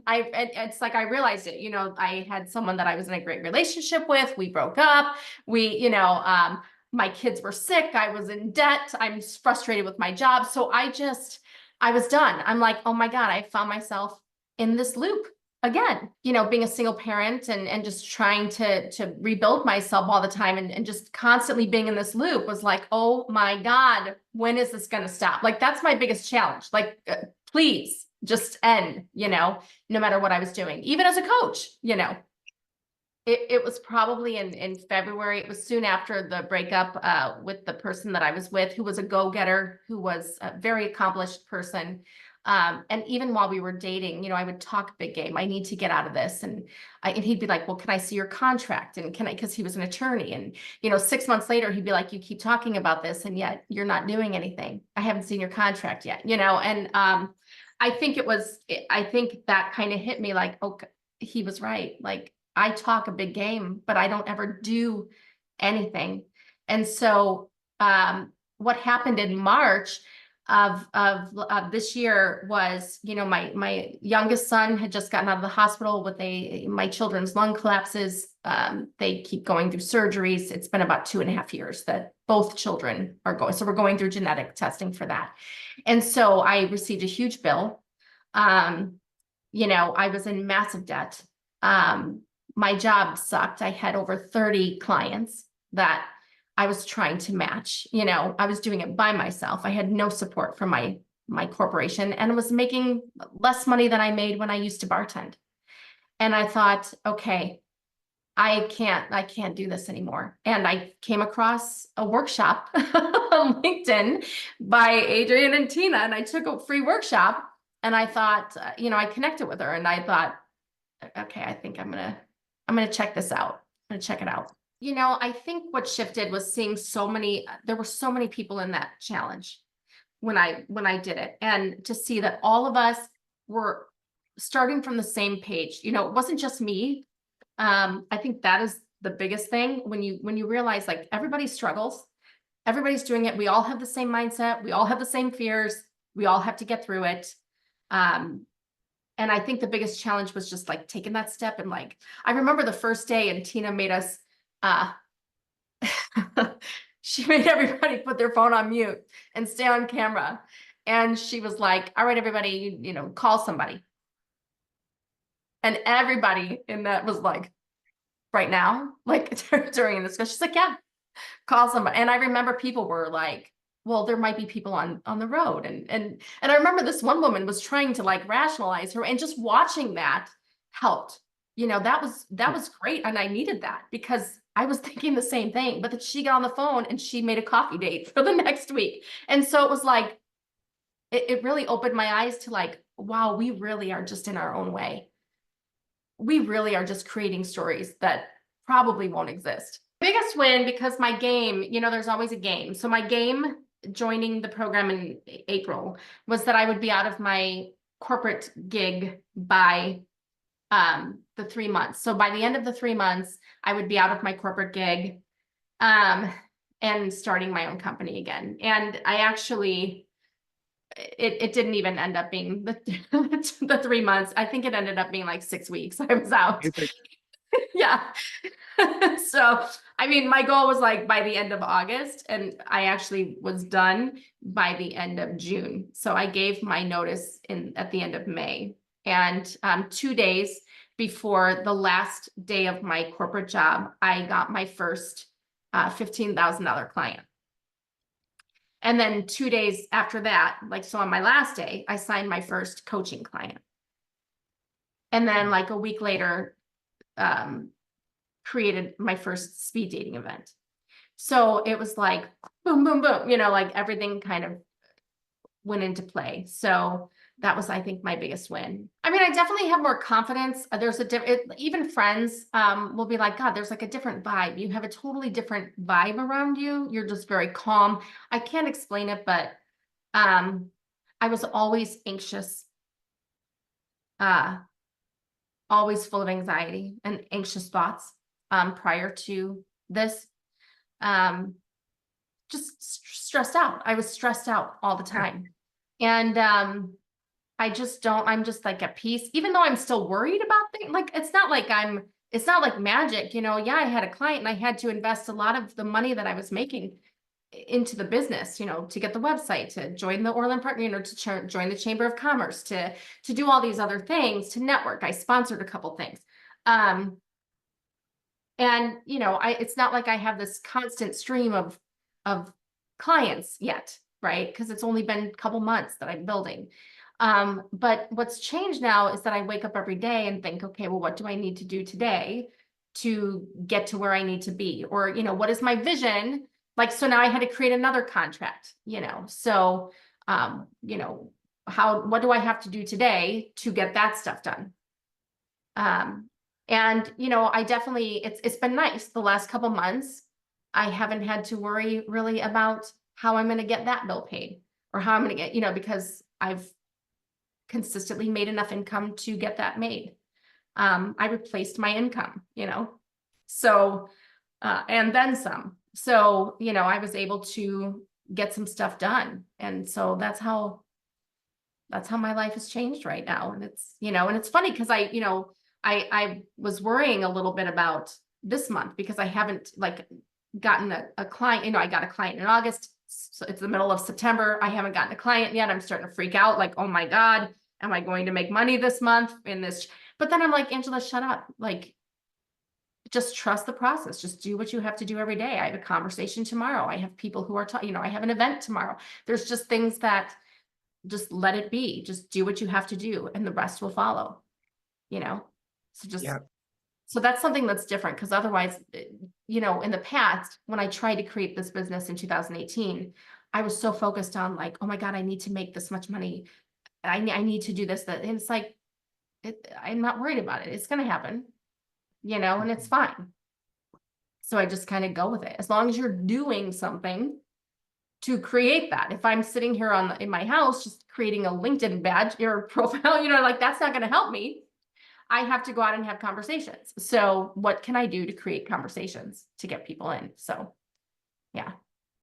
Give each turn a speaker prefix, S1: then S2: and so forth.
S1: it's like, I realized it, I had someone that I was in a great relationship with. We broke up. My kids were sick. I was in debt. I'm frustrated with my job. So I was done. I'm like, oh my God, I found myself in this loop again, being a single parent and just trying to rebuild myself all the time and just constantly being in this loop was like, oh my God, when is this going to stop? Like, that's my biggest challenge. Like, please just end, no matter what I was doing, even as a coach. It was probably in February. It was soon after the breakup with the person that I was with, who was a go-getter, who was a very accomplished person. And even while we were dating, I would talk big game. I need to get out of this. And he'd be like, well, can I see your contract? And because he was an attorney. And, 6 months later, he'd be like, you keep talking about this, and yet you're not doing anything. I haven't seen your contract yet, and I think that kind of hit me like, okay, he was right. Like, I talk a big game, but I don't ever do anything. And so what happened in March of this year was, my youngest son had just gotten out of the hospital with my children's lung collapses. They keep going through surgeries. It's been about 2.5 years that both children are going. So we're going through genetic testing for that. And so I received a huge bill. I was in massive debt. My job sucked. I had over 30 clients that I was trying to match. I was doing it by myself. I had no support from my corporation, and was making less money than I made when I used to bartend. And I thought, okay, I can't do this anymore. And I came across a workshop on LinkedIn by Adrienne and Tina, and I took a free workshop, and I thought, I connected with her, and I thought, okay, I think I'm going to check this out. I'm going to check it out. I think what shifted was seeing there were so many people in that challenge when I did it. And to see that all of us were starting from the same page, it wasn't just me. I think that is the biggest thing when you realize, like, everybody struggles, everybody's doing it. We all have the same mindset. We all have the same fears. We all have to get through it. And I think the biggest challenge was just like taking that step. And like, I remember the first day, and Tina made us, she made everybody put their phone on mute and stay on camera. And she was like, all right, everybody, call somebody. And everybody in that was like, right now, like during this discussion, she's like, yeah, call somebody. And I remember people were like, well, there might be people on the road. And I remember this one woman was trying to like rationalize her, and just watching that helped. That was great. And I needed that, because I was thinking the same thing, but then she got on the phone and she made a coffee date for the next week. And so it was like, it really opened my eyes to like, wow, we really are just in our own way. We really are just creating stories that probably won't exist. Biggest win, because my game, there's always a game. So my game joining the program in April was that I would be out of my corporate gig by the 3 months. So by the end of the 3 months, I would be out of my corporate gig and starting my own company again. And I actually, it didn't even end up being the 3 months. I think it ended up being like 6 weeks. I was out. Yeah. So, I mean, my goal was like by the end of August, and I actually was done by the end of June. So I gave my notice at the end of May, and 2 days before the last day of my corporate job, I got my first $15,000 client. And then 2 days after that, so on my last day, I signed my first coaching client. And then like a week later, created my first speed dating event. So it was like, boom, boom, boom, like everything kind of went into play. So that was, I think, my biggest win. I mean, I definitely have more confidence. There's even friends will be like, God, there's like a different vibe. You have a totally different vibe around you. You're just very calm. I can't explain it, but I was always anxious, always full of anxiety and anxious thoughts prior to this. Just stressed out. I was stressed out all the time. And I just don't, I'm just like at peace, even though I'm still worried about things. Like, it's not like magic, you know. Yeah, I had a client and I had to invest a lot of the money that I was making into the business, you know, to get the website, to join the Orland Partner, you know, to join the Chamber of Commerce, to do all these other things, to network. I sponsored a couple things. And you know, it's not like I have this constant stream of clients yet, right? Because it's only been a couple months that I'm building. But what's changed now is that I wake up every day and think, okay, well, what do I need to do today to get to where I need to be? Or, you know, what is my vision? Like, so now I had to create another contract, you know. So you know, what do I have to do today to get that stuff done? Um, and you know, I definitely, it's been nice the last couple months. I haven't had to worry really about how I'm going to get that bill paid or how I'm going to get, you know, because I've consistently made enough income to get that made. I replaced my income, you know, so, and then some. So, you know, I was able to get some stuff done. And so that's how my life has changed right now. And it's, you know, and it's funny because you know, I was worrying a little bit about this month because I haven't like gotten a client, you know, I got a client in August. So it's the middle of September. I haven't gotten a client yet. I'm starting to freak out like, oh my God, am I going to make money this month in this? But then I'm like, Angela, shut up. Like, just trust the process. Just do what you have to do every day. I have a conversation tomorrow. I have people who are, you know, I have an event tomorrow. There's just things that just let it be. Just do what you have to do and the rest will follow, you know? So
S2: Yeah.
S1: so that's something that's different because otherwise, you know, in the past, when I tried to create this business in 2018, I was so focused on like, oh my God, I need to make this much money. I need to do this, that. And it's like, I'm not worried about it. It's going to happen, you know, and it's fine. So I just kind of go with it. As long as you're doing something to create that. If I'm sitting here in my house, just creating a LinkedIn badge or profile, you know, like that's not going to help me. I have to go out and have conversations. So what can I do to create conversations to get people in? So yeah.